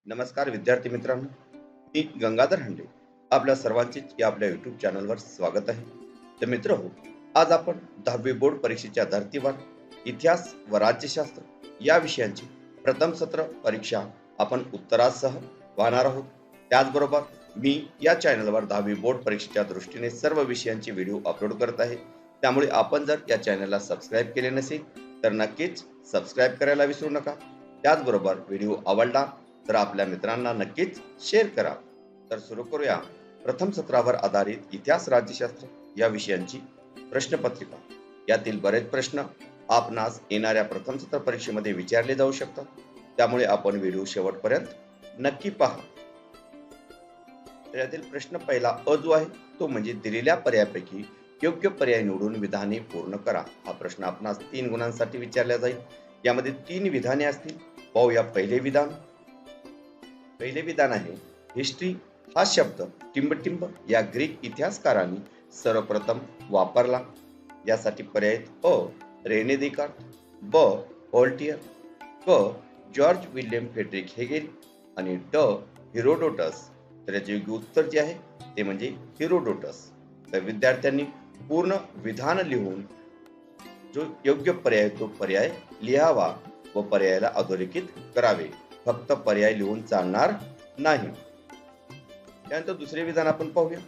नमस्कार विद्यार्थी मित्रांनो, मी गंगाधर हंडे. आपल्या सर्वांचे या आपल्या युट्यूब चॅनलवर स्वागत आहे. तर मित्र हो, आज आपण 10वी बोर्ड परीक्षेच्या धर्तीवर इतिहास व राज्यशास्त्र या विषयांची प्रथम सत्र परीक्षा आपण उत्तरासह पाहणार आहोत. त्याचबरोबर मी या चॅनलवर 10वी बोर्ड परीक्षेच्या दृष्टीने सर्व विषयांचे व्हिडिओ अपलोड करत आहे. त्यामुळे आपण जर या चॅनलला सबस्क्राईब केले नसेल तर नक्कीच सबस्क्राईब करायला विसरू नका. त्याचबरोबर व्हिडिओ आवडला तर आपल्या मित्रांना नक्कीच शेअर करा. तर सुरू करूया प्रथम सत्रावर आधारित इतिहास राज्यशास्त्र या विषयांची प्रश्नपत्रिका. यातील बरेच प्रश्न आपणास येणाऱ्या प्रथम सत्र परीक्षेमध्ये विचारले जाऊ शकतात. त्यामुळे आपण व्हिडिओ शेवटपर्यंत नक्की पहा. तर यातील प्रश्न पहिला अ जो आहे तो म्हणजे दिलेल्या पर्यायापैकी योग्य पर्याय निवडून विधाने पूर्ण करा. हा प्रश्न आपणास 3 गुणांसाठी विचारला जाईल. यामध्ये 3 विधाने असतील. पाहूया पहिले विधान. पहिले विधान आहे, हिस्ट्री हा शब्द टिंबटिंब या ग्रीक इतिहासकारांनी सर्वप्रथम वापरला. यासाठी पर्याय अ रेने देकार्त, ब व्हॉल्टियर, क जॉर्ज विल्यम फ्रेडरिक हेगेल आणि ड हिरोडोटस. तर याचे योग्य उत्तर जे आहे ते म्हणजे हिरोडोटस. तर विद्यार्थ्यांनी पूर्ण विधान लिहून जो योग्य पर्याय तो पर्याय लिहावा व पर्यायाला अधोरेखित करावे. फक्त पर्याय लिहून चालणार नाही. त्यानंतर दुसरे विधान आपण पाहूया.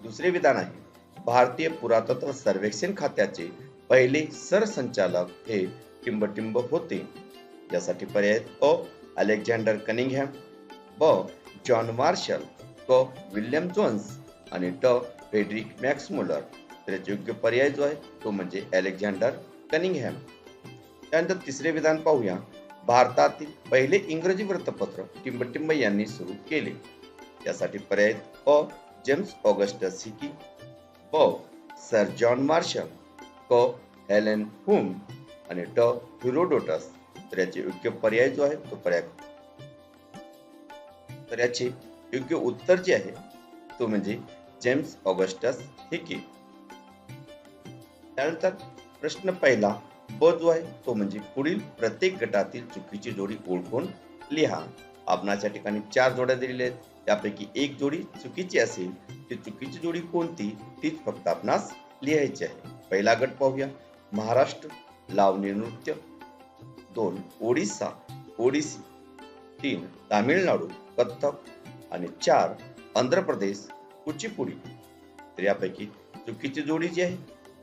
दुसरे विधान आहे, भारतीय पुरातत्व सर्वेक्षण खात्याचे पहिले सरसंचालक हे टिंबटिंब होते. यासाठी पर्याय अ अलेक्झांडर कनिंगहॅम, ब जॉन मार्शल, क विल्यम जोन्स आणि ड फ्रेडरिक मॅक्स मुलर. तर याचे योग्य पर्याय जो आहे तो म्हणजे अलेक्झांडर कनिंगहॅम. त्यानंतर तिसरे विधान पाहूया. भारतातील पहिले इंग्रजी वृत्तपत्र टिंबटिंब यांनी सुरू केले. यासाठी पर्याय अ जेम्स ऑगस्टस हिकी, ब सर जॉन मार्शल, क हेलेन हुम आणि ड हिरोडोटस. तर याचे योग्य पर्याय जो आहे तो पर्याय तर याचे योग्य उत्तर जे आहे तो म्हणजे जेम्स ऑगस्टस हिकी. त्यानंतर प्रश्न पहिला ब जो आहे तो म्हणजे पुढील प्रत्येक गटातील चुकीची जोडी ओळखून लिहा. आपणास या ठिकाणी 4 जोड्या दिलेल्या आहेत. त्यापैकी एक जोडी चुकीची असेल ती चुकीची जोडी कोणती तीच फक्त आपणास लिहायची आहे. पहिला गट पाहूया. महाराष्ट्र लावणी नृत्य, 2 ओडिसा ओडिसी, 3 तामिळनाडू कथ्थक आणि 4 आंध्र प्रदेश कुचिपुडी. तर यापैकी चुकीची जोडी जी आहे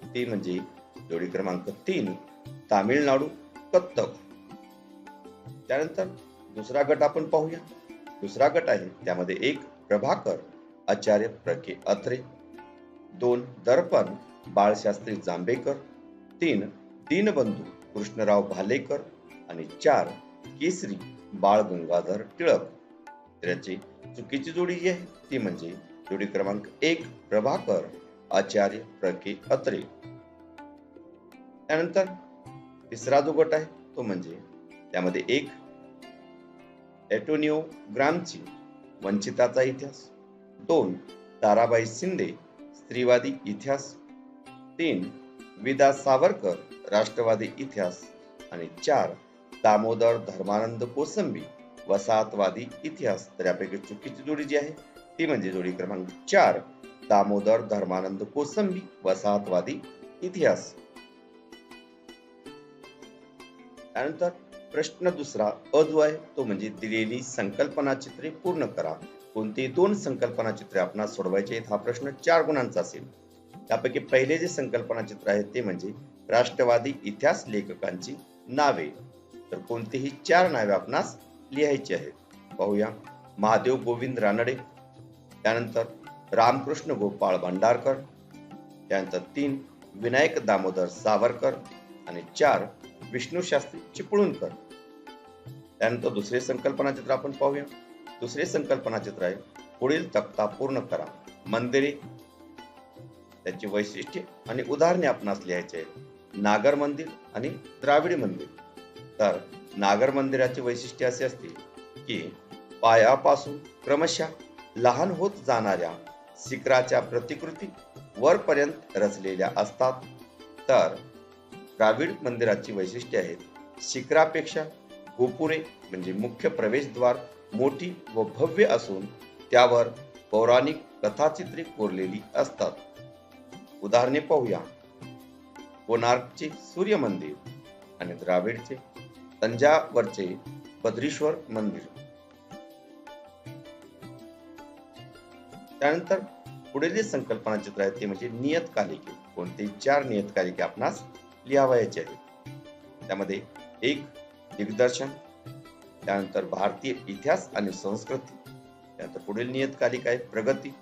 ती म्हणजे जोडी क्रमांक 3 तामिळनाडू कथ्थक. त्यानंतर दुसरा गट आपण पाहूया. दुसरा गट आहे त्यामध्ये 1 प्रभाकर आचार्य प्रके अत्रे, 2 दर्पण बाळशास्त्री जांभेकर, 3 दीनबंधू कृष्णराव भालेकर आणि 4 केसरी बाळ गंगाधर टिळक. तर याची चुकीची जोडी जी आहे ती म्हणजे जोडी क्रमांक 1 प्रभाकर आचार्य प्रके अत्रे. त्यानंतर तिसरा जो गट आहे तो म्हणजे त्यामध्ये 1 एंटोनियो ग्रामची वंचिताचा इतिहास, 2 ताराबाई शिंदे स्त्रीवादी इतिहास, 3 विदा सावरकर राष्ट्रवादी इतिहास आणि 4 दामोदर धर्मानंद कोसंबी वसाहतवादी इतिहास. तर यापैकी चुकीची जोडी जी आहे ती म्हणजे जोडी क्रमांक 4 दामोदर धर्मानंद कोसंबी वसाहतवादी इतिहास. त्यानंतर प्रश्न दुसरा अ जो आहे तो म्हणजे दिलेली संकल्पना चित्रे पूर्ण करा. कोणती 2 संकल्पना चित्रे आपणास सोडवायचे आहेत. हा प्रश्न 4 गुणांचा असेल. त्यापैकी पहिले जे संकल्पना चित्र आहे ते म्हणजे राष्ट्रवादी इतिहास लेखकांची नावे. तर कोणतीही 4 नावे आपणास लिहायची आहेत. पाहूया. महादेव गोविंद रानडे, त्यानंतर रामकृष्ण गोपाळ भांडारकर, त्यानंतर 3 विनायक दामोदर सावरकर आणि 4 विष्णू शास्त्री चिपळूणकर. त्यानंतर दुसरे संकल्पना चित्र आपण पाहूया. दुसरे संकल्पना चित्र आहे पुढील तक्ता पूर्ण करा. मंदिरे त्याची वैशिष्ट्ये आणि उदाहरणे आपणास लिहायचे आहेत. नागर मंदिर आणि द्राविड मंदिर. तर नागर मंदिराची वैशिष्ट्ये असे असतील की पायापासून क्रमशः लहान होत जाणाऱ्या शिखराच्या प्रतिकृती वरपर्यंत रचलेल्या असतात. तर द्राविड मंदिराची वैशिष्ट्ये आहेत शिखरापेक्षा गोपुरे म्हणजे मुख्य प्रवेशद्वार मोठी व भव्य असून त्यावर पौराणिक कथाचित्रे कोरलेली असतात. उदाहरणे पाहूया. कोणार्कचे सूर्य मंदिर आणि द्राविडचे तंजावरचे बद्रीश्वर मंदिर. त्यानंतर पुढील जे संकल्पना चित्र आहे ते म्हणजे नियतकालिके. कोणते 4 नियतकालिके आपणास लिहावयाचे आहेत. त्यामध्ये एक दिग्दर्शन, त्यानंतर भारतीय इतिहास आणि संस्कृती, त्यानंतर पुढील नियतकालिक आहे प्रगती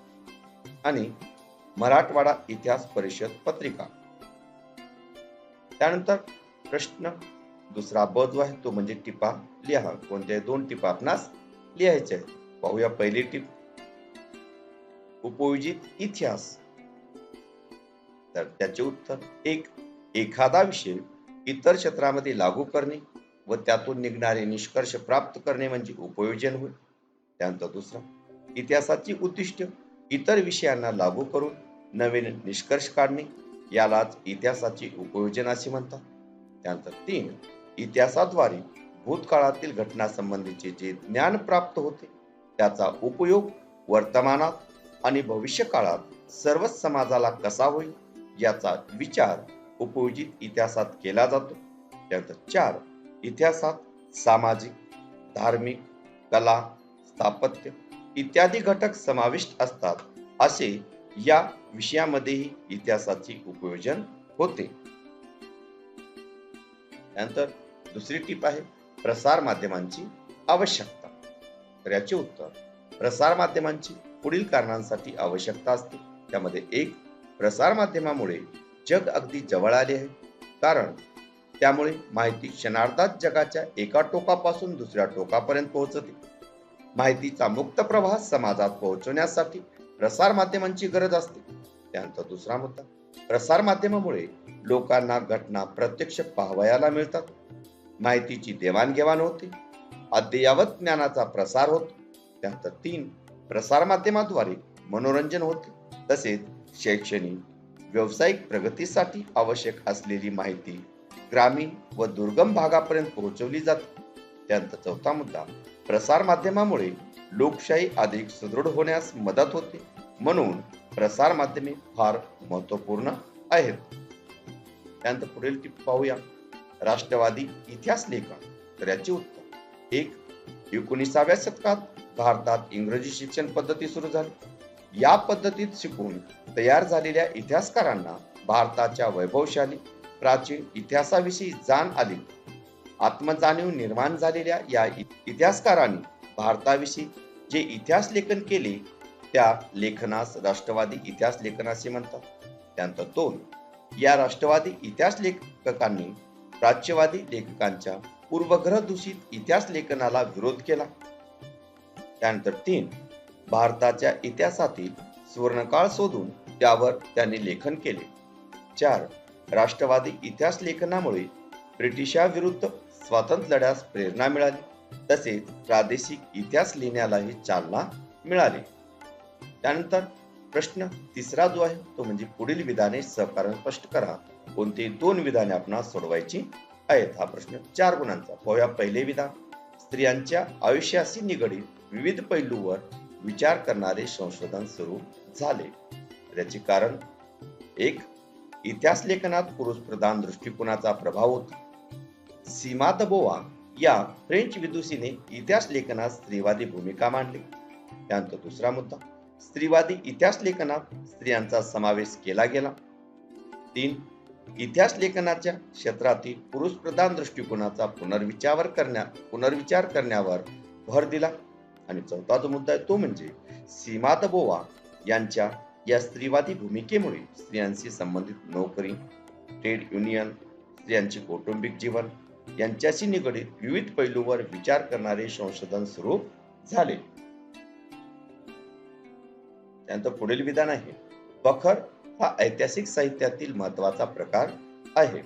आणि मराठवाडा इतिहास परिषद पत्रिका. त्यानंतर प्रश्न दुसरा ब जो आहे तो म्हणजे टिपा लिहा. कोणत्याही 2 टिपा आपणास लिहायचे आहेत. पाहूया पहिली टिप. उपयोजित इतिहास. तर त्याचे उत्तर एक, एखादा विषय इतर क्षेत्रामध्ये लागू करणे व त्यातून निघणारे निष्कर्ष प्राप्त करणे म्हणजे उपयोजन होय. त्यानंतर दुसरा, इतिहासाची उद्दिष्ट इतर विषयांना लागू करून नवीन निष्कर्ष काढणे यालाच इतिहासाचे उपयोजन असे म्हणतात. त्यानंतर 3, इतिहासाद्वारे भूतकाळातील घटनांसंबंधीचे जे ज्ञान प्राप्त होते त्याचा उपयोग वर्तमानात आणि भविष्य काळात सर्वच समाजाला कसा होईल याचा विचार उपयोजित इतिहासात केला जातो. त्यानंतर 4, इतिहासात सामाजिक, धार्मिक, कला, स्थापत्य इत्यादी घटक समाविष्ट असतात. असे या विषयामध्येही इतिहासाचे उपयोजन होते. त्यानंतर दुसरी टीप आहे प्रसार माध्यमांची आवश्यकता. तर याचे उत्तर, प्रसार माध्यमांची पुढील कारणांसाठी आवश्यकता असते. त्यामध्ये एक, प्रसार माध्यमामुळे जग अगदी जवळ आले आहे, कारण त्यामुळे माहिती क्षणार्धात जगाच्या एका टोकापासून दुसऱ्या टोकापर्यंत पोहोचते. माहितीचा मुक्त प्रवाह समाजात पोहोचवण्यासाठी प्रसार माध्यमांची गरज असते. त्यानंतर दुसरा मुद्दा, प्रसार माध्यमामुळे लोकांना घटना प्रत्यक्ष पाहावयाला मिळतात. माहितीची देवाणघेवाण होते, अद्ययावत ज्ञानाचा प्रसार होतो. त्यानंतर 3, प्रसार माध्यमाद्वारे मनोरंजन होते, तसेच शैक्षणिक, व्यावसायिक प्रगतीसाठी आवश्यक असलेली माहिती ग्रामीण व दुर्गम भागापर्यंत पोहोचवली जाते. त्यानंतर चौथा मुद्दा, प्रसार माध्यमामुळे लोकशाही अधिक सुदृढ होण्यास मदत होते, म्हणून प्रसार माध्यमे फार महत्वपूर्ण आहेत. त्यानंतर पुढील टिप पाहूया. राष्ट्रवादी इतिहास लेखन. तर याचे उत्तर एक, 19व्या शतकात भारतात इंग्रजी शिक्षण पद्धती सुरू झाली. या पद्धतीत शिकून तयार झालेल्या इतिहासकारांना भारताच्या वैभवशाली प्राचीन इतिहासाविषयी जाण आली. आत्मजाणीव निर्माण झालेल्या या इतिहासकारांनी भारताविषयी जे इतिहास लेखन केले त्या लेखनास राष्ट्रवादी इतिहास लेखन असे म्हणतात. त्यानंतर 2, या राष्ट्रवादी इतिहास लेखकांनी प्राच्यवादी लेखकांच्या पूर्वग्रह दूषित इतिहास लेखनाला विरोध केला. त्यानंतर 3, भारताच्या इतिहासातील सुवर्णकाळ शोधून त्यावर त्यांनी लेखन केले. 4, राष्ट्रवादी इतिहास लेखनामुळे ब्रिटिशांविरुद्ध स्वातंत्र्य लढ्यास प्रेरणा मिळाली, तसेच प्रादेशिक इतिहास लिहिण्यालाही चालना मिळाली. त्यानंतर प्रश्न तिसरा जो आहे तो म्हणजे पुढील विधाने सहकार्य स्पष्ट करा. कोणती 2 विधाने आपणास सोडवायची आहेत. हा प्रश्न 4 गुणांचा. पाहूया पहिले विधान. स्त्रियांच्या आयुष्याशी निगडीत विविध पैलूवर विचार करणारे संशोधन सुरू झाले. याचे कारण 1, इतिहास लेखनात पुरुष प्रधान दृष्टिकोनाचा प्रभाव होता. सीमा द बोवा या फ्रेंच विदुषीने इतिहास लेखनात स्त्रीवादी भूमिका मांडली. त्यानंतर दुसरा मुद्दा, स्त्रीवादी इतिहास लेखनात स्त्रियांचा समावेश केला गेला. 3, इतिहास लेखनाच्या क्षेत्रातील पुरुष प्रधान दृष्टिकोनाचा पुनर्विचार करण्यावर भर दिला. आणि चौथा जो मुद्दा आहे तो म्हणजे सीमा द बोवा यांच्या या स्त्रीवादी भूमिकेमुळे स्त्रियांशी संबंधित नोकरी, ट्रेड युनियन, स्त्रियांचे कौटुंबिक जीवन यांच्याशी निगडीत विविध पैलूवर विचार करणारे संशोधन सुरू झाले. त्यानंतर पुढील विधान आहे, बखर हा ऐतिहासिक साहित्यातील महत्वाचा प्रकार आहे.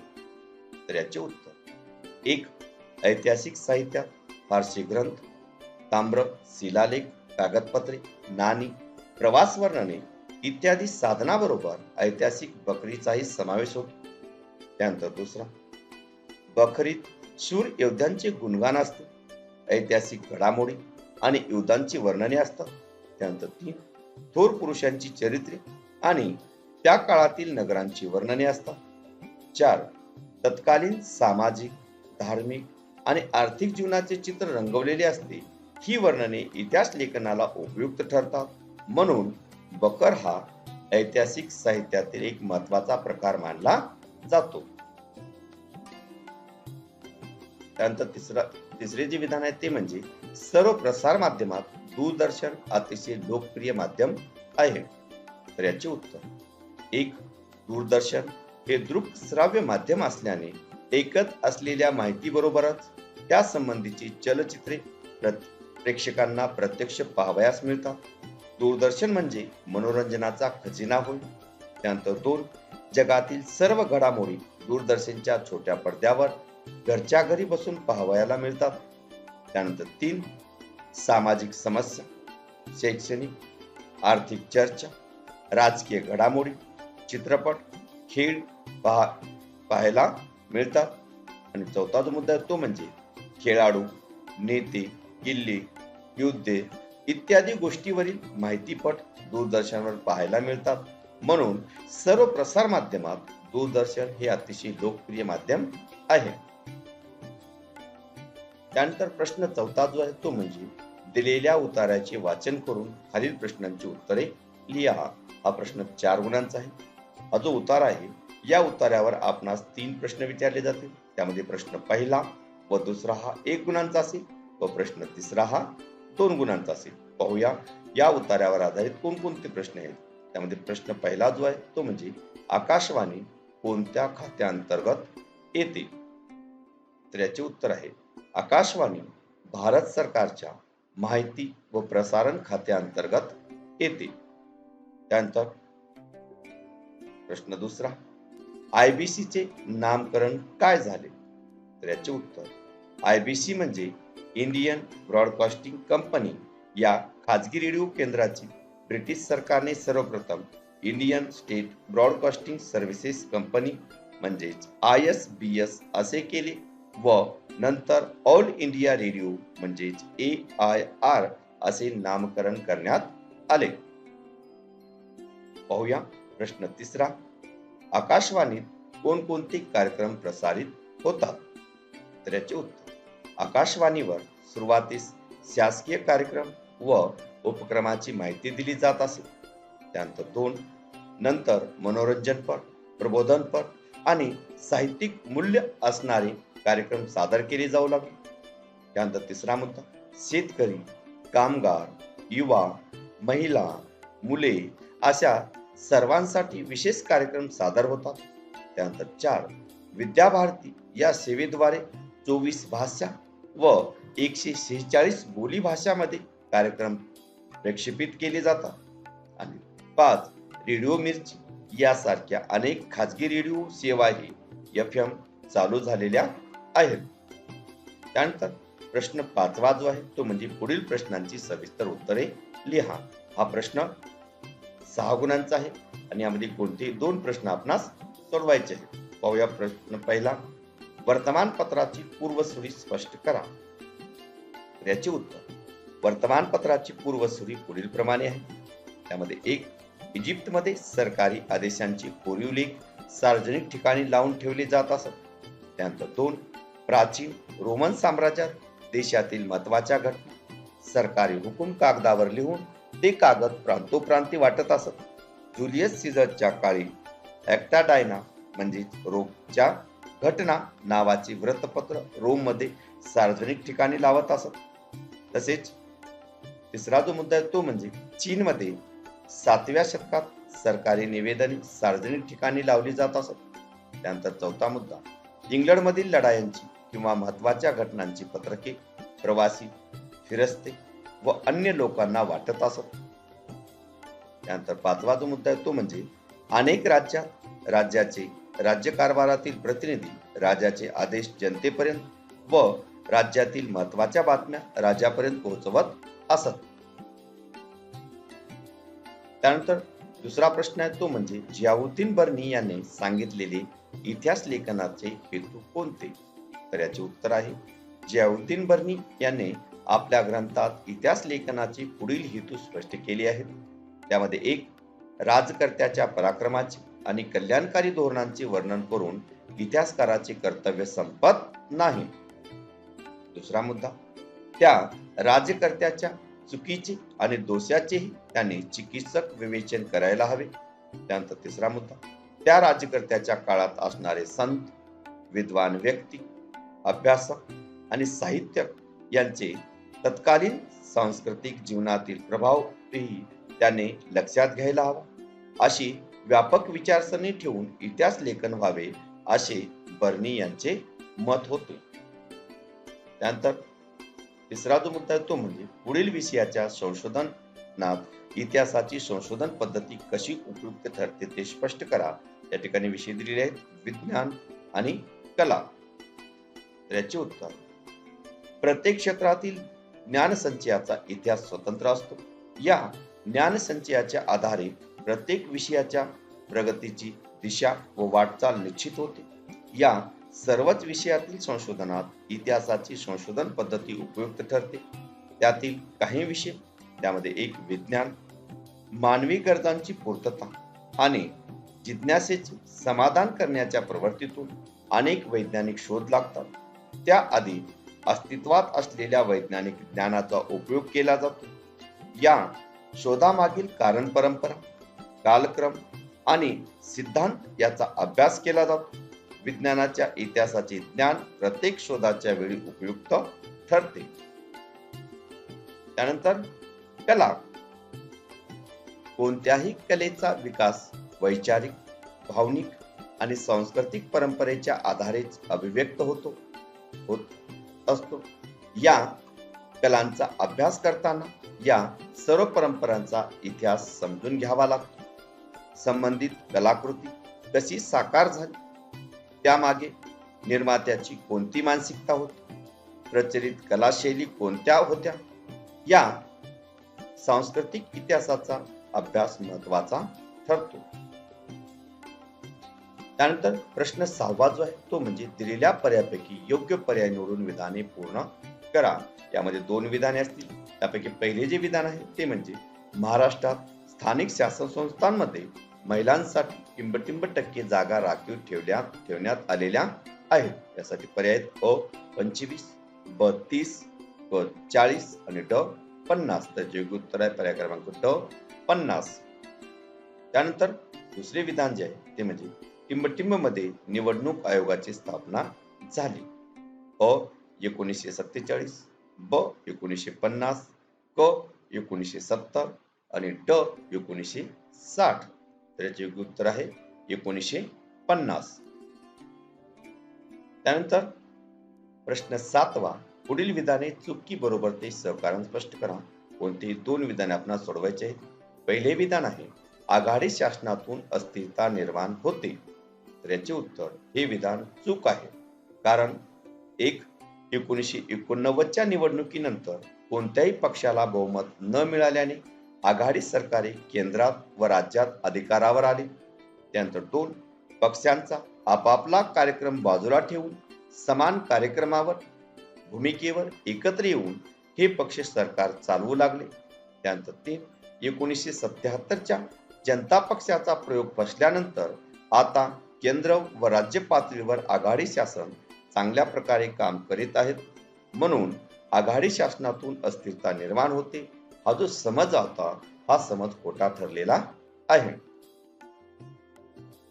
तर याचे उत्तर 1, ऐतिहासिक साहित्यात फारसी ग्रंथ, ताम्र, शिलालेख, कागदपत्रे, नाणी, प्रवास वर्णने इत्यादी साधनाबरोबर ऐतिहासिक बखरीचाही समावेश होतो. त्यानंतर दुसरा, बखरीत शूर योद्ध्यांचे गुणगान असते. ऐतिहासिक घडामोडी आणि युद्धांची वर्णने असतात. त्यानंतर 3 थोर पुरुषांची चरित्रे आणि त्या काळातील नगरांची वर्णने असतात. 4 तत्कालीन सामाजिक, धार्मिक आणि आर्थिक जीवनाचे चित्र रंगवलेले असते. ही वर्णने इतिहास लेखनाला उपयुक्त ठरतात. म्हणून बकर हा ऐतिहासिक साहित्यातील एक महत्वाचा प्रकार मानला जातो. त्यानंतर तिसरे जे विधान आहे ते म्हणजे सर्व प्रसार माध्यमात दूरदर्शन अतिशय लोकप्रिय माध्यम आहे. तर याचे उत्तर 1 दूरदर्शन हे दृक श्राव्य माध्यम असल्याने ऐकत असलेल्या माहिती बरोबरच त्या संबंधीची चलचित्रे प्रेक्षकांना प्रत्यक्ष पाहावयास मिळतात. दूरदर्शन म्हणजे मनोरंजनाचा खजिना होय. त्यानंतर 2 जगातील सर्व घडामोडी दूरदर्शनच्या छोट्या पडद्यावर घरच्या घरी बसून पाहावयाला मिळतात. त्यानंतर 3 सामाजिक समस्या, शैक्षणिक, आर्थिक चर्चा, राजकीय घडामोडी, चित्रपट, खेळ पाहायला मिळतात. आणि चौथा जो मुद्दा आहे तो म्हणजे खेळाडू, नेते, किल्ले, युद्धे इत्यादी गोष्टीवरील माहितीपट दूरदर्शनवर पाहायला मिळतात. म्हणून सर्व प्रसार माध्यमात दूरदर्शन हे अतिशय लोकप्रिय माध्यम आहे. त्यानंतर प्रश्न चौथा जो आहे तो म्हणजे दिलेल्या उतार्याचे वाचन करून खालील प्रश्नांची उत्तरे लिहा. हा प्रश्न 4 गुणांचा आहे. हा जो उतारा आहे या उतार्यावर आपणास 3 प्रश्न विचारले जातील. त्यामध्ये प्रश्न पहिला व दुसरा हा 1 गुणांचा असेल व प्रश्न तिसरा हा 2 गुणांचा असेल. पाहूया या उतार्यावर आधारित कोणकोणते प्रश्न आहेत. त्यामध्ये प्रश्न पहिला जो आहे तो म्हणजे आकाशवाणी कोणत्या खात्याअंतर्गत येते. तर याचे उत्तर आहे आकाशवाणी भारत सरकारच्या माहिती व प्रसारण खात्याअंतर्गत येते. त्यानंतर प्रश्न दुसरा IBC चे नामकरण काय झाले. तर याचे उत्तर IBC म्हणजे इंडियन ब्रॉडकास्टिंग कंपनी या खाजगी रेडिओ केंद्राची ब्रिटिश सरकारने सर्वप्रथम Indian state broadcasting services company म्हणजेच ISBS असे केले व नंतर ऑल इंडिया रेडिओ म्हणजेच AIR असे नामकरण करण्यात आले. पाहूया प्रश्न तिसरा आकाशवाणीत कोणकोणते कार्यक्रम प्रसारित होतात. तर याचे उत्तर आकाशवाणीवर सुरुवातीस शासकीय कार्यक्रम व उपक्रमाची माहिती दिली जात असे. त्यानंतर 2 नंतर मनोरंजनपर, प्रबोधनपर आणि साहित्यिक मूल्य असणारे कार्यक्रम सादर केले जाऊ लागले. त्यानंतर तिसरा मुद्दा शेतकरी, कामगार, युवा, महिला, मुले अशा सर्वांसाठी विशेष कार्यक्रम सादर होतात. त्यानंतर 4 विद्याभारती या सेवेद्वारे 24 भाषा व 146 बोली भाषांमध्ये कार्यक्रम प्रक्षेपित केले जातात. आणि 5 रेडिओ मिर्ची यासारख्या अनेक खाजगी रेडिओ सेवाही FM चालू झालेल्या आहेत. त्यानंतर प्रश्न 5वा जो आहे तो म्हणजे पुढील प्रश्नांची सविस्तर उत्तरे लिहा. हा प्रश्न 6 गुणांचा आहे आणि यामध्ये कोणतेही 2 प्रश्न आपणास सोडवायचे आहेत. पाहूया प्रश्न पहिला वर्तमानपत्राची पूर्वसुरी स्पष्ट करा. याचे उत्तर वर्तमानपत्राची पूर्वसुरी पुढील प्रमाणे आहे. त्यामध्ये 1 इजिप्तमध्ये सरकारी आदेशांचे कोरीव लेख सार्वजनिक ठिकाणी लावून ठेवले जात असत. त्यानंतर 2 प्राचीन रोमन साम्राज्यात देशातील महत्वाच्या घटना सरकारी हुकूम कागदावर लिहून ते कागद प्रांतोप्रांती वाटत असत. जुलियस सीझरच्या काळी ऍक्टा डायना म्हणजे रोमच्या घटना नावाचे वृत्तपत्र रोम मध्ये सार्वजनिक ठिकाणी लावत असत. तसेच तिसरा जो मुद्दा आहे तो म्हणजे चीन मध्ये 7व्या शतकात सरकारी निवेदने सार्वजनिक ठिकाणी लावली जात असत. त्यानंतर चौथा मुद्दा इंग्लंड मधील लढायांची किंवा महत्वाच्या घटनांची पत्रके प्रवासी, फिरस्ते व अन्य लोकांना वाटत असत. त्यानंतर 5वा जो मुद्दा आहे तो म्हणजे अनेक राज्याचे राज्यकारभारातील प्रतिनिधी राजाचे आदेश जनतेपर्यंत व राज्यातील महत्वाच्या बातम्या राजापर्यंत पोहोचवत असत. त्यानंतर दुसरा प्रश्न आहे तो म्हणजे जियाउद्दीन बर्नी यांनी सांगितलेले इतिहास लेखनाचे हेतू कोणते. तर तर याचे उत्तर आहे जियाउद्दीन बर्नी यांनी आपल्या ग्रंथात इतिहास लेखनाची पुढील हेतू स्पष्ट केली आहेत. त्यामध्ये एक, राजकर्त्याच्या पराक्रमाचे आणि कल्याणकारी धोरणांचे वर्णन करून इतिहासकाराचे कर्तव्य संपत नाही. दुसरा मुद्दा, त्या राज्यकर्त्याच्या चुकीचे आणि दोषाचेही त्यांनी चिकित्सक विवेचन करायला हवे. त्यानंतर तिसरा मुद्दा, त्या राज्यकर्त्याच्या काळात असणारे संत, विद्वान व्यक्ती, अभ्यासक आणि साहित्यक यांचे तत्कालीन सांस्कृतिक जीवनातील प्रभावही त्याने लक्षात घ्यायला हवा. अशी व्यापक विचारसरणी ठेवून इतिहास लेखन व्हावे असे बर्नी यांचे मत होते. त्यानंतर तिसरा जो मुद्दा तो म्हणजे पुढील विषयाच्या संशोधनात इतिहासाची संशोधन पद्धती कशी उपयुक्त ठरते ते स्पष्ट करा. या ठिकाणी विषय दिलेले आहेत विज्ञान आणि कला. तर याचे उत्तर, प्रत्येक क्षेत्रातील ज्ञान संचयाचा इतिहास स्वतंत्र असतो. या ज्ञान संचयाच्या आधारे प्रत्येक विषयाच्या प्रगतीची दिशा व वाटचाल निश्चित होते. या सर्वच विषयातील संशोधनात इतिहासाची संशोधन पद्धती उपयुक्त ठरते. त्यातील काही विषय, त्यामध्ये एक विज्ञान, मानवी गरजांची पूर्तता आणि जिज्ञासेचे समाधान करण्याच्या प्रवृत्तीतून अनेक वैज्ञानिक शोध लागतात. त्याआधी अस्तित्वात असलेल्या वैज्ञानिक ज्ञानाचा उपयोग केला जातो. या शोधामागील कारण परंपरा, कालक्रम आणि सिद्धांत याचा अभ्यास केला जातो. विज्ञानाच्या इतिहासाचे ज्ञान प्रत्येक शोधाच्या वेळी उपयुक्त ठरते. त्यानंतर कला, कोणत्याही कलेचा विकास वैचारिक, भावनिक आणि सांस्कृतिक परंपरेच्या आधारेच अभिव्यक्त होत असतो. या कलांचा अभ्यास करताना या सर्व परंपरांचा इतिहास समजून घ्यावा लागतो. संबंधित कलाकृती कशी साकार झाली, त्यामागे निर्मात्याची कोणती मानसिकता होती, प्रचलित कलाशैली कोणत्या होत्या, या सांस्कृतिक इतिहासाचा अभ्यास महत्वाचा ठरतो. त्यानंतर प्रश्न 6वा जो आहे तो म्हणजे दिलेल्या पर्यायापैकी योग्य पर्याय निवडून विधाने पूर्ण करा. यामध्ये 2 विधाने असतील. त्यापैकी पहिले जे विधान आहे ते म्हणजे महाराष्ट्रात स्थानिक शासन संस्थांमध्ये महिलांसाठी टिंबटिंब टक्के जागा राखीव ठेवण्यात आलेल्या आहेत. यासाठी पर्याय अ 25, ब 30, क 40 आणि ड 50. तर योग्य उत्तर आहे पर्याय क्रमांक ड 50. त्यानंतर दुसरे विधान जे आहे ते म्हणजे टिंबटिंब मध्ये निवडणूक आयोगाची स्थापना झाली. अ 1947, ब 1950, क 1970 आणि ड 1960. तर याचे योग्य उत्तर आहे 1950. त्यानंतर प्रश्न 7वा, पुढील विधाने चूक की बरोबर ते सहकारण स्पष्ट करा. कोणतेही 2 विधाने आपणास सोडवायचे आहेत. पहिले विधान आहे आघाडी शासनातून अस्थिरता निर्माण होते. तर याचे उत्तर हे विधान चूक आहे. कारण 1989च्या निवडणुकीनंतर कोणत्याही पक्षाला बहुमत न मिळाल्याने आघाडी सरकारे केंद्रात व राज्यात अधिकारावर आले. त्यानंतर 2, पक्षांचा आपापला कार्यक्रम बाजूला ठेवून समान कार्यक्रमावर, भूमिकेवर एकत्र येऊन हे पक्ष सरकार चालवू लागले. त्यानंतर 3, 1977च्या जनता पक्षाचा प्रयोग फसल्यानंतर आता केंद्र व राज्य पातळीवर आघाडी शासन चांगल्या प्रकारे काम करीत आहेत. म्हणून आघाडी शासनातून अस्थिरता निर्माण होते. हा जो समज होता हा समज खोटा ठरलेला आहे.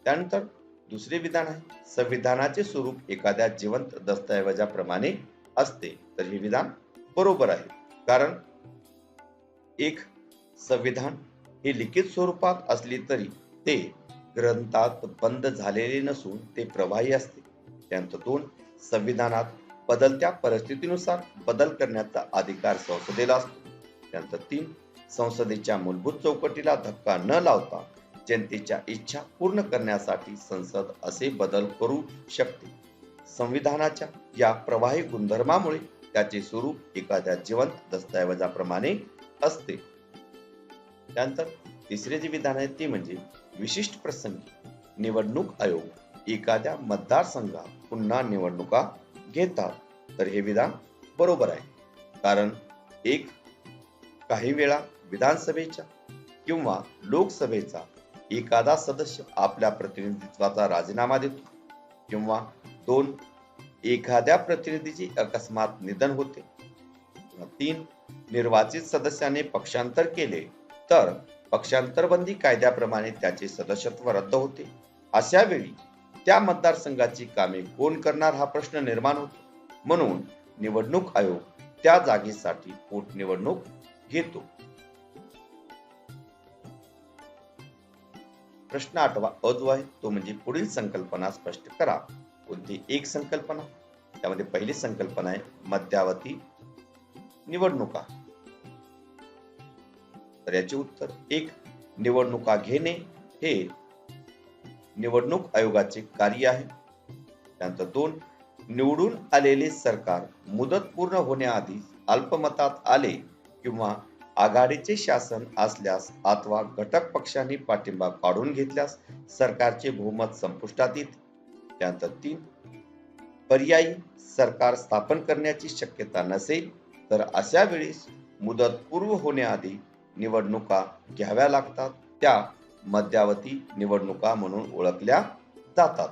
त्यानंतर दुसरे विधान आहे संविधानाचे स्वरूप एखाद्या जिवंत दस्तऐवजाप्रमाणे असते. तर हे विधान बरोबर आहे. कारण एक संविधान हे लिखित स्वरूपात असले तरी ते ग्रंथात बंद झालेले नसून ते प्रवाही असते. त्यानंतर 2, संविधानात बदलत्या परिस्थितीनुसार बदल करण्याचा अधिकार संसदेला असतो. त्यानंतर 3, संसदेच्या मूलभूत चौकटीला धक्का न लावता जनतेच्या इच्छा पूर्ण करण्यासाठी संसद असे बदल करू शकते. संविधानाच्या या प्रवाही गुणधर्मामुळे त्याचे स्वरूप एखाद्या जिवंत दस्तऐवजाप्रमाणे असते. त्यानंतर तिसरे जे विधान आहे ते म्हणजे विशिष्ट प्रसंगी निवडणूक आयोग एखाद्या मतदारसंघात पुन्हा निवडणुका घेतात तर हे विधान बरोबर आहे, कारण एक काही वेळा विधानसभेच्या किंवा लोकसभेचा एखादा सदस्य आपल्या प्रतिनिधित्वाचा राजीनामा देतो किंवा दोन एखाद्या प्रतिनिधीचे अकस्मात निधन होते किंवा तीन निर्वाचित सदस्याने पक्षांतर केले तर पक्षांतरबंदी कायद्याप्रमाणे त्याचे सदस्यत्व रद्द होते. अशा वेळी त्या मतदारसंघाची कामे कोण करणार हा प्रश्न निर्माण होतो. म्हणून निवडणूक आयोग त्या जागेसाठी पोटनिवडणूक घेतो. प्रश्न 8वा अ जो आहे तो म्हणजे पुढील संकल्पना स्पष्ट करा. कोणती एक संकल्पना? त्यामध्ये पहिली संकल्पना आहे मध्यावधी निवडणुका. तर याचे उत्तर एक, निवडणुका घेणे हे निवडणूक आयोगाचे कार्य आहे. त्यानंतर 2, निवडून आलेले सरकार मुदत पूर्ण होण्याआधी अल्पमतात आले किंवा आघाडीचे शासन असल्यास अथवा घटक पक्षांनी पाठिंबा काढून घेतल्यास सरकारचे बहुमत संपुष्टात येते. त्यानंतर 3, पर्यायी सरकार स्थापन करण्याची शक्यता नसेल तर अशा वेळेस मुदत पूर्व होण्याआधी निवडणुका घ्याव्या लागतात. त्या मध्यावधी निवडणुका म्हणून ओळखल्या जातात.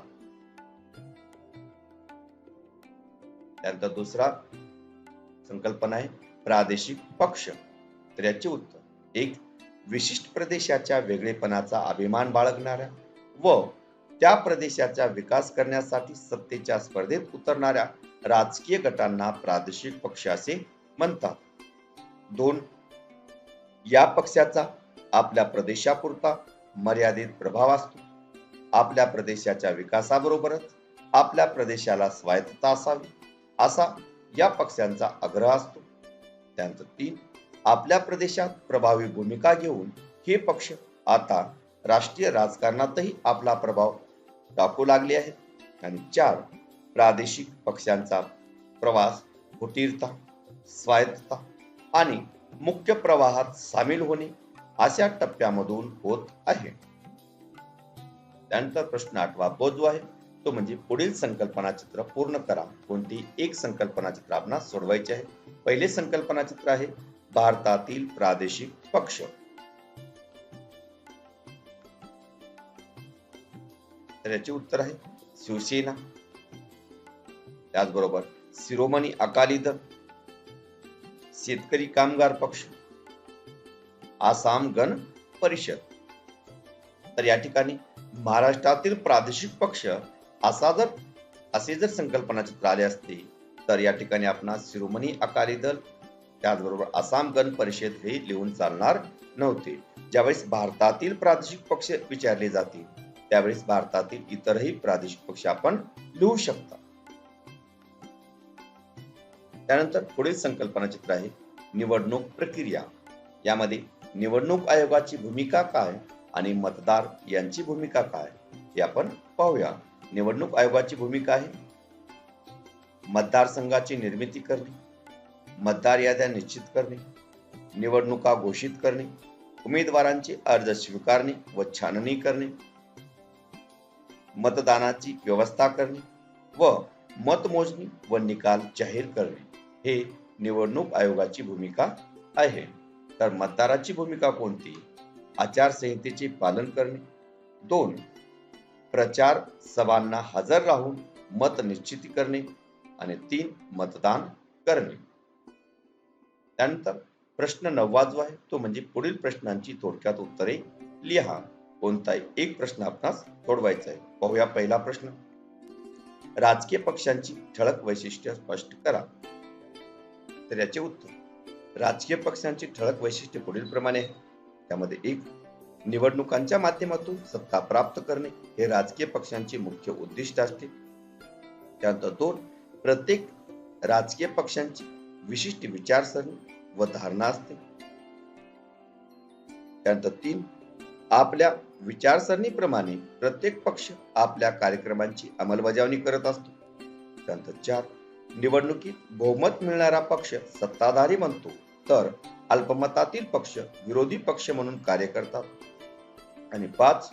त्यानंतर दुसरा संकल्पना आहे प्रादेशिक पक्ष. तर याचे उत्तर एक, विशिष्ट प्रदेशाच्या वेगळेपणाचा अभिमान बाळगणाऱ्या व त्या प्रदेशाचा विकास करण्यासाठी सत्तेच्या स्पर्धेत उतरणाऱ्या राजकीय गटांना प्रादेशिक पक्ष असे म्हणतात. 2, या पक्षाचा आपल्या प्रदेशापुरता मर्यादित प्रभाव असतो. आपल्या प्रदेशाच्या विकासाबरोबरच आपल्या प्रदेशाला स्वायत्तता असावी असा या पक्षांचा आग्रह असतो. त्यानंतर 3, आपल्या प्रदेशात प्रभावी भूमिका घेऊन हे पक्ष आता राष्ट्रीय राजकारणातही आपला प्रभाव टाकू लागले आहेत. आणि 4, प्रादेशिक पक्षांचा प्रवास फुटीरता, स्वायत्तता आणि मुख्य प्रवाहात सामील होणे अशा टप्प्यामधून होत आहे. त्यानंतर प्रश्न 8वा ब जो आहे तो म्हणजे पुढील संकल्पना चित्र पूर्ण करा. कोणती एक संकल्पना चित्र आपणास सोडवायचे आहे. पहिले संकल्पना चित्र आहे भारतातील प्रादेशिक पक्ष. तर याचे उत्तर आहे शिवसेना, त्याचबरोबर शिरोमणी अकाली दल, शेतकरी कामगार पक्ष, आसाम गण परिषद. तर या ठिकाणी महाराष्ट्रातील प्रादेशिक पक्ष असे जर संकल्पना चित्र आले असते तर या ठिकाणी आपणास शिरोमणी अकाली दल त्याचबरोबर आसाम गण परिषद हे लिहून चालणार नव्हते. ज्यावेळेस भारतातील प्रादेशिक पक्ष विचारले जातील त्यावेळेस भारतातील इतरही प्रादेशिक पक्ष आपण लिहू शकता. त्यानंतर पुढील संकल्पना चित्र आहे निवडणूक प्रक्रिया. यामध्ये निवडणूक आयोगाची भूमिका काय आणि मतदार यांची भूमिका काय हे आपण पाहूया. निवडणूक आयोगाची भूमिका आहे मतदारसंघाची निर्मिती करणे, मतदार याद्या निश्चित करणे, निवडणुका घोषित करणे, उमेदवारांचे अर्ज स्वीकारणे व छाननी करणे, मतदानाची व्यवस्था करणे व मतमोजणी व निकाल जाहीर करणे हे निवडणूक आयोगाची भूमिका आहे. तर मतदाराची भूमिका कोणती? आचारसंहितेचे पालन करणे, 2, प्रचार सभांना हजर राहून मत निश्चिती करणे आणि 3, मतदान करणे. त्यानंतर प्रश्न 9वा जो आहे तो म्हणजे पुढील प्रश्नांची थोडक्यात उत्तरे लिहा. कोणताही एक प्रश्न आपणास सोडवायचा आहे. पाहूया पहिला प्रश्न. राजकीय पक्षांची ठळक वैशिष्ट्ये स्पष्ट करा. तर याचे उत्तर राजकीय पक्षांची ठळक वैशिष्ट्ये पुढील प्रमाणे आहे. त्यामध्ये 1, निवडणुकांच्या माध्यमातून सत्ता प्राप्त करणे हे राजकीय पक्षांचे मुख्य उद्दिष्ट असते. त्यानंतर 2, प्रत्येक राजकीय पक्षांची विशिष्ट विचारसरणी व धारणा असते. त्यानंतर 3, आपल्या विचारसरणीप्रमाणे प्रत्येक पक्ष आपल्या कार्यक्रमांची अंमलबजावणी करत असतो. त्यानंतर 4, निवडणुकीत बहुमत मिळणारा पक्ष सत्ताधारी बनतो तर अल्पमतातील पक्ष विरोधी पक्ष म्हणून कार्य करतात. आणि 5,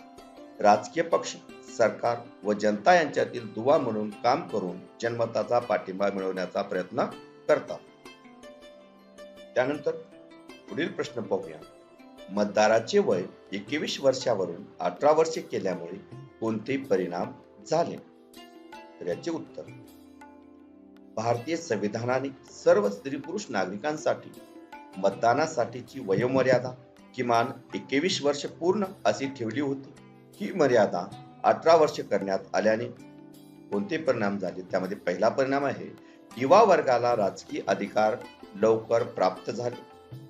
राजकीय पक्ष, सरकार व जनता यांच्यातील दुवा म्हणून काम करून जनमताचा पाठिंबा मिळवण्याचा प्रयत्न करतात. त्यानंतर पुढील प्रश्न पाहूया. मतदाराचे वय 21 वर्षावरून 18 वर्षे केल्यामुळे कोणते परिणाम झाले? तर याचे उत्तर, भारतीय संविधानाने सर्व स्त्री पुरुष नागरिकांसाठी मतदानासाठीची वयोमर्यादा किमान 21 वर्ष पूर्ण अशी ठेवली होती. ही मर्यादा 18 वर्ष करण्यात आल्याने कोणते परिणाम झाले? त्यामध्ये पहिला परिणाम आहे, युवा वर्गाला राजकीय अधिकार लवकर प्राप्त झाले.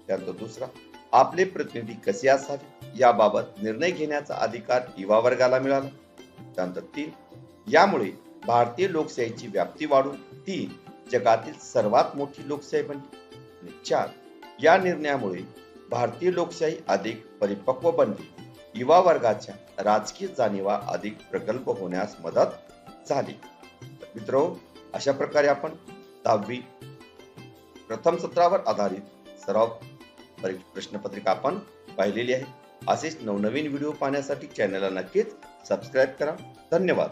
त्यानंतर दुसरा, आपले प्रतिनिधी कसे असावे याबाबत निर्णय घेण्याचा अधिकार युवा वर्गाला मिळाला. त्यानंतर 3, यामुळे भारतीय लोकशाहीची व्याप्ती वाढून ती जगातील सर्वात मोठी लोकशाही बनली. आणि 4, या निर्णयामुळे भारतीय लोकशाही अधिक परिपक्व बनली. युवा वर्गाच्या राजकीय जाणीवा अधिक प्रगल्भ होण्यास मदत झाली. मित्रांनो, अशा प्रकारे आपण 10वी प्रथम सत्रावर आधारित सराव प्रश्नपत्रिका आपण पाहिलेली आहे. असेच नवनवीन व्हिडिओ पाहण्यासाठी चॅनलला नक्कीच सबस्क्राईब करा. धन्यवाद.